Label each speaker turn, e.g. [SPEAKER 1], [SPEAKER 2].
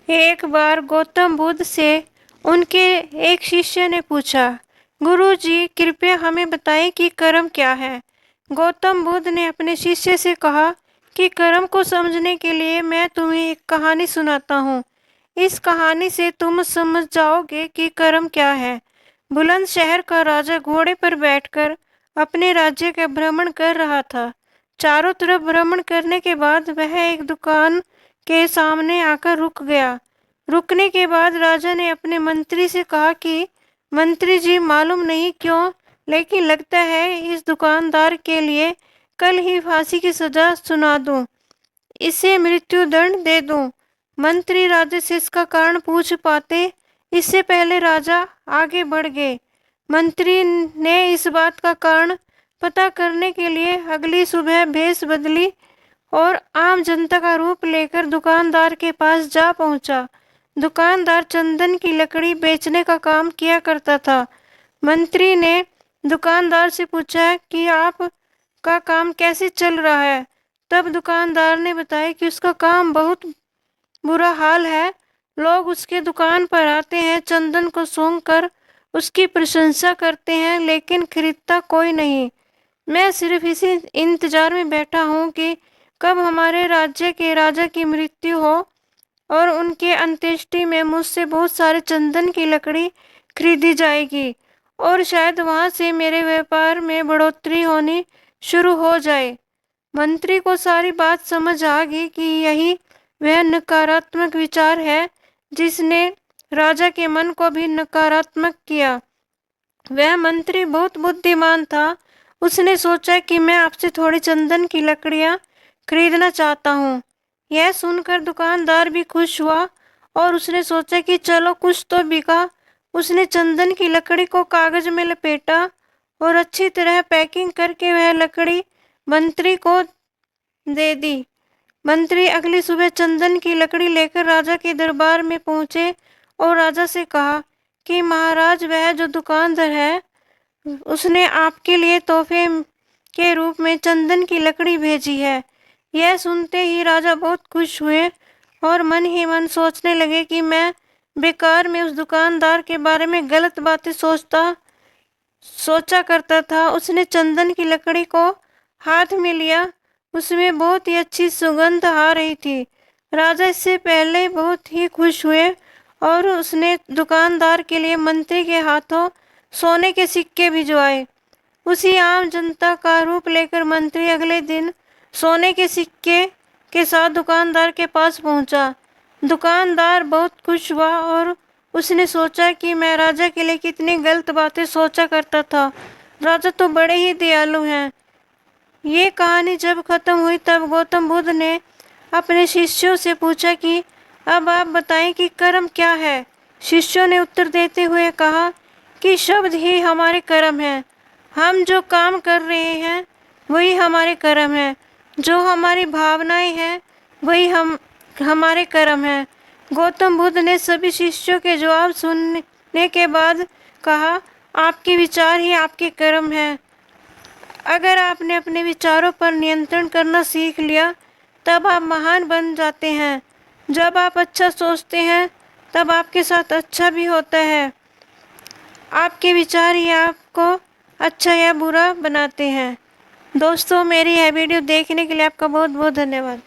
[SPEAKER 1] एक बार गौतम बुद्ध से उनके एक शिष्य ने पूछा, गुरुजी कृपया हमें बताएं कि कर्म क्या है। गौतम बुद्ध ने अपने शिष्य से कहा कि कर्म को समझने के लिए मैं तुम्हें एक कहानी सुनाता हूँ। इस कहानी से तुम समझ जाओगे कि कर्म क्या है। बुलंद शहर का राजा घोड़े पर बैठकर अपने राज्य का भ्रमण कर रहा था। चारों तरफ भ्रमण करने के बाद वह एक दुकान के सामने आकर रुक गया। रुकने के बाद राजा ने अपने मंत्री से कहा कि मंत्री जी, मालूम नहीं क्यों, लेकिन लगता है इस दुकानदार के लिए कल ही फांसी की सजा सुना दूं, इसे मृत्यु दंड दे दूं। मंत्री राजा से इसका कारण पूछ पाते, इससे पहले राजा आगे बढ़ गए। मंत्री ने इस बात का कारण पता करने के लिए अगली सुबह भेष बदली और आम जनता का रूप लेकर दुकानदार के पास जा पहुंचा। दुकानदार चंदन की लकड़ी बेचने का काम किया करता था। मंत्री ने दुकानदार से पूछा कि आप का काम कैसे चल रहा है। तब दुकानदार ने बताया कि उसका काम बहुत बुरा हाल है। लोग उसके दुकान पर आते हैं, चंदन को सूंघकर उसकी प्रशंसा करते हैं, लेकिन खरीदता कोई नहीं। मैं सिर्फ इसी इंतजार में बैठा हूँ कि कब हमारे राज्य के राजा की मृत्यु हो और उनके अंत्येष्टि में मुझसे बहुत सारे चंदन की लकड़ी खरीदी जाएगी और शायद वहां से मेरे व्यापार में बढ़ोतरी होनी शुरू हो जाए। मंत्री को सारी बात समझ आ गई कि यही वह नकारात्मक विचार है जिसने राजा के मन को भी नकारात्मक किया। वह मंत्री बहुत बुद्धिमान था। उसने सोचा कि मैं आपसे थोड़ी चंदन की लकड़ियां खरीदना चाहता हूँ। यह सुनकर दुकानदार भी खुश हुआ और उसने सोचा कि चलो कुछ तो बिका। उसने चंदन की लकड़ी को कागज में लपेटा और अच्छी तरह पैकिंग करके वह लकड़ी मंत्री को दे दी। मंत्री अगली सुबह चंदन की लकड़ी लेकर राजा के दरबार में पहुंचे और राजा से कहा कि महाराज, वह जो दुकानदार है उसने आपके लिए तोहफे के रूप में चंदन की लकड़ी भेजी है। यह सुनते ही राजा बहुत खुश हुए और मन ही मन सोचने लगे कि मैं बेकार में उस दुकानदार के बारे में गलत बातें सोचा करता था। उसने चंदन की लकड़ी को हाथ में लिया। उसमें बहुत ही अच्छी सुगंध आ रही थी। राजा इससे पहले बहुत ही खुश हुए और उसने दुकानदार के लिए मंत्री के हाथों सोने के सिक्के भिजवाए। उसी आम जनता का रूप लेकर मंत्री अगले दिन सोने के सिक्के के साथ दुकानदार के पास पहुंचा। दुकानदार बहुत खुश हुआ और उसने सोचा कि मैं राजा के लिए कितनी गलत बातें सोचा करता था। राजा तो बड़े ही दयालु हैं। ये कहानी जब खत्म हुई तब गौतम बुद्ध ने अपने शिष्यों से पूछा कि अब आप बताएं कि कर्म क्या है। शिष्यों ने उत्तर देते हुए कहा कि शब्द ही हमारे कर्म हैं। हम जो काम कर रहे हैं वही हमारे कर्म है। जो हमारी भावनाएं हैं वही हमारे कर्म हैं। गौतम बुद्ध ने सभी शिष्यों के जवाब सुनने के बाद कहा, आपके विचार ही आपके कर्म हैं। अगर आपने अपने विचारों पर नियंत्रण करना सीख लिया तब आप महान बन जाते हैं। जब आप अच्छा सोचते हैं तब आपके साथ अच्छा भी होता है। आपके विचार ही आपको अच्छा या बुरा बनाते हैं। दोस्तों, मेरी यह वीडियो देखने के लिए आपका बहुत बहुत धन्यवाद।